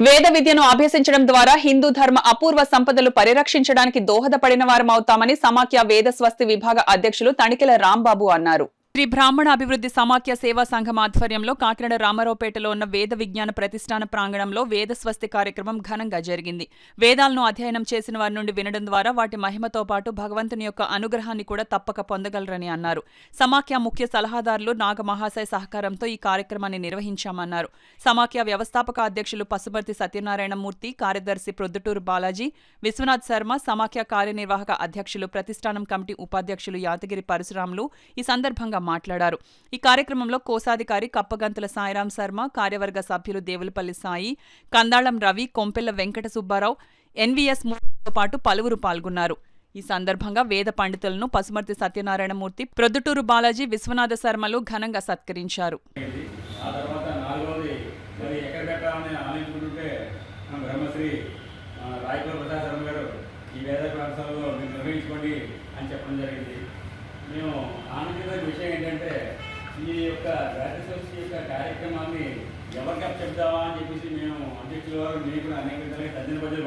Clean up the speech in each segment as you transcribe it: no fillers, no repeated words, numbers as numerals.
వేద విద్యను అభ్యసించడం ద్వారా హిందూ ధర్మ అపూర్వ సంపదలు పరిరక్షించడానికి దోహదపడిన వారమవుతామని సమాఖ్య వేద స్వస్తి విభాగ అధ్యక్షులు తణికెల రాంబాబు అన్నారు. శ్రీ బ్రాహ్మణ అభివృద్ధి సమాఖ్య సేవా సంఘం ఆధ్వర్యంలో కాకినాడ రామారావుపేటలో ఉన్న వేద విజ్ఞాన ప్రతిష్టాన ప్రాంగణంలో వేద స్వస్తి కార్యక్రమం ఘనంగా జరిగింది. వేదాలను అధ్యయనం చేసిన వారి నుండి వినడం ద్వారా వాటి మహిమతో పాటు భగవంతుని యొక్క అనుగ్రహాన్ని కూడా తప్పక పొందగలరని అన్నారు. సమాఖ్య ముఖ్య సలహాదారులు నాగమహాశయ సహకారంతో ఈ కార్యక్రమాన్ని నిర్వహించామన్నారు. సమాఖ్య వ్యవస్థాపక అధ్యక్షులు పసుమర్తి సత్యనారాయణమూర్తి, కార్యదర్శి ప్రొద్దుటూరు బాలాజీ, విశ్వనాథ్ శర్మ, సమాఖ్య కార్యనిర్వాహక అధ్యక్షులు, ప్రతిష్టానం కమిటీ ఉపాధ్యక్షులు యాతగిరి పరశురాములు ఈ సందర్భంగా మాట్లాడారు. ఈ కార్యక్రమంలో కోశాధికారి కప్పగంతుల సాయిరాం శర్మ, కార్యవర్గ సభ్యులు దేవులపల్లి సాయి, కందాళం రవి, కొంపెల్ల వెంకట సుబ్బారావు, ఎన్వీఎస్ మూర్తితో పాటు పలువురు పాల్గొన్నారు. ఈ సందర్భంగా వేద పండితులను పసుమర్తి సత్యనారాయణమూర్తి, ప్రొద్దుటూరు బాలాజీ, విశ్వనాథ శర్మలు ఘనంగా సత్కరించారు. మేము ఆనందించిన విషయం ఏంటంటే ఈ యొక్క వేదస్వస్తి యొక్క కార్యక్రమాన్ని ఎవరికి చెప్తావా అని చెప్పేసి మేము అధ్యక్షుల వారు మేము కూడా అనేక విధాలుగా తజ్జన బజ్జలు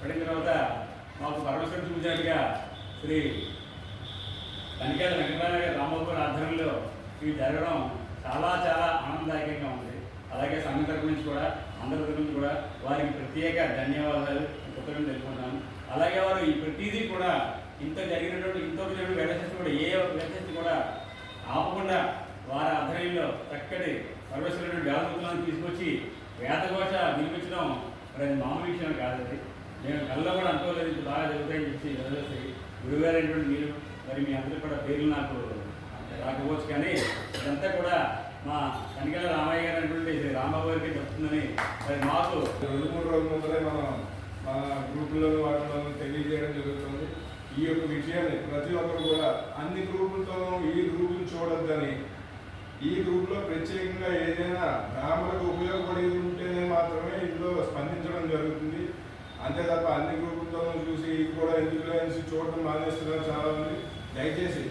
పడిన తర్వాత మాకు పరమేశ్వరుడు చూసినట్టుగా శ్రీ తణికెల రాంబాబు గారి ఆధ్వర్యంలో ఇవి జరగడం చాలా చాలా ఆనందదాయకంగా ఉంది. అలాగే సంఘం తరపు నుంచి కూడా అందరి తరపు నుంచి కూడా వారికి ప్రత్యేక ధన్యవాదాలు కృతజ్ఞతలు తెలుపుకుంటున్నాను. అలాగే వారు ఈ ప్రతిదీ కూడా ఇంత జరిగినటువంటి వేదశస్తి కూడా ఏ వేదశస్తి కూడా ఆపకుండా వారి ఆధ్వర్యంలో చక్కటి సర్వేశ్వరుడు వేదములను తీసుకొచ్చి వేదఘోష వినిపించడం మరి అది మామూలు విషయం కాదండి. నేను కళ్ళలో కూడా అనుకోలేదు ఇంత బాగా జరుగుతాయని చెప్పి వేదశస్తి గురుగారైనటువంటి మీరు మరి మీ అందరికీ కూడా పేర్లు నాకు రాకపోవచ్చు, కానీ ఇదంతా కూడా మా తణికెల రామయ్య గారు అనేటువంటి శ్రీ రాంబాబు గారికి చెప్తుందని మరి మాకు 2-3 రోజుల ముందరే మనం మన గ్రూపుల్లో వాటిలో తెలియజేయడం జరుగుతుంది. ఈ యొక్క విషయాన్ని ప్రతి ఒక్కరు కూడా అన్ని గ్రూపులతోనూ ఈ గ్రూపుని చూడొద్దని, ఈ గ్రూప్లో ప్రత్యేకంగా ఏదైనా బ్రాహ్మణులకు ఉపయోగపడేది ఉంటేనే మాత్రమే ఇందులో స్పందించడం జరుగుతుంది. అంతే తప్ప అన్ని గ్రూపులతోనూ చూసి ఇది కూడా ఎందుకులో అనేసి చూడటం మానేస్తున్నారు చాలామంది. దయచేసి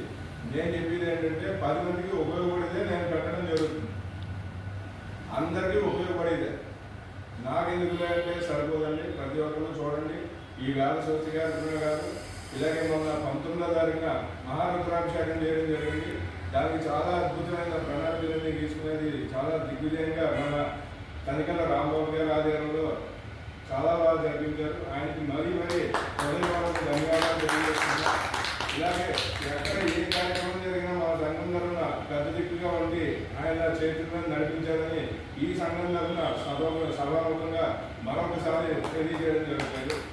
నేను చెప్పేది ఏంటంటే 10 మందికి ఉపయోగపడేదే నేను పెట్టడం జరుగుతుంది, అందరికీ ఉపయోగపడేదే. నాకు ఎందుకులే అంటే సరిపోదండి, ప్రతి ఒక్కరు చూడండి. ఈ వేద స్వస్తి గారు ఇలాగే మొన్న 19వ తారీఖున మహారుద్రాభిషేకం చేయడం జరిగింది. దానికి చాలా అద్భుతమైన ప్రణాళికలన్నీ తీసుకునేది చాలా దిగ్విజయంగా మన తణికెల రాంబాబు గారి ఆధ్వర్యంలో చాలా బాగా జరిపించారు. ఆయనకి మరీ ధన్యవాదాలు తెలియజేస్తున్నాను. ఇలాగే ఎక్కడ ఏ కార్యక్రమం జరిగినా మా సంఘం తరఫున పెద్ద దిక్కుగా ఉండి ఆయన చేతుల్లో నడిపించాలని ఈ సంఘం తరఫున సభాముఖంగా మరొకసారి తెలియజేయడం జరుగుతుంది.